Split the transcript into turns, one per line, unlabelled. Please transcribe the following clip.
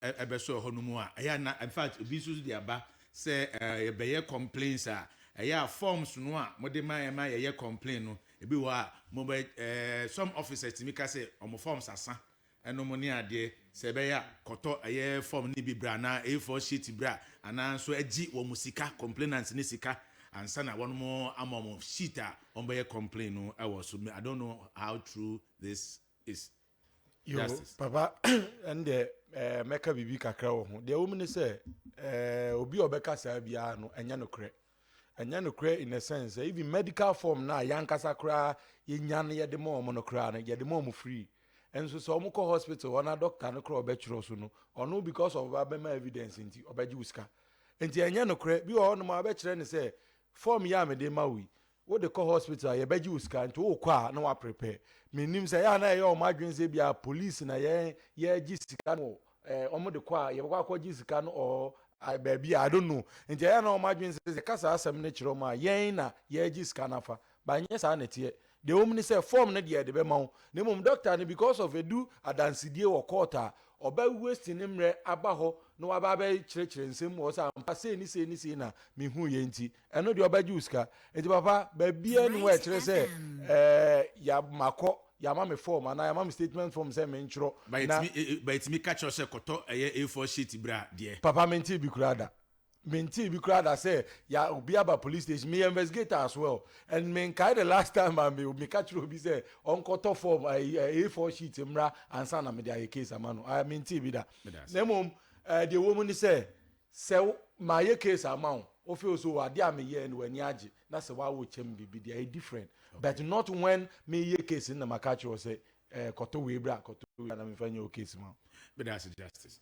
ebeso ho no mu a na in fact obi so di aba say ye complaints a forms no a mo de ma ye complain no ebi wa mo some officers timi ka say omo forms asa eno mo ni ade se be ya koto form ni bi bra na A4 sheet bra ana so agi wo musika complainants ni sika ansa na one more amom sheet a on be complain no so I don't know how true this is.
Justice. Papa and the meka bibi kakra wo ho de woman say obi obeka sa bia no enya no kre in a sense even medical form na yankasa kra yenya no ye de mo no kra no ye de mo free and so mo ko hospital ona doctor no kra obetwro so no ono because of abema evidence nti obeji uska nti enya no kre bi o no ma abekire ne say form ya me de mawi wo de ko hospital ye beji uska nti wo kwa na wa prepare menim say ya na ye o madwen say bia police na ye gisika no omo de kwa ye kwa gisika no o baby I don't know nti ya na o madwen say kasa asem ne kire ma ye na ye gisika na fa ba nye sa na tie the woman say form na de be ma wo ne mum doctor ne because of edu adansidie wo court a oba waste ne mre aba ho no aba ba kire nsem wo sa ampa say ni na me hu ye nti eno de oba juska enti papa ba bia ni wa kire say ya mako ya ma me form ana ya ma me statement form say me nchro
na ba itimi catch us koto A4 sheet bra de
papa menti bi kurada Minty be crowd I say ya obi aba police station me investigate as well and me kai the last time I me catch you be say on koto form A4 sheet mra ansa na me dey case amano I minty be that nemom the woman say my case amount o feel so ade am ye and when yaji na say wa wo chem be dey different but not when me ye case na ma catch you say koto we bra koto na me fanya o case man
but that's justice.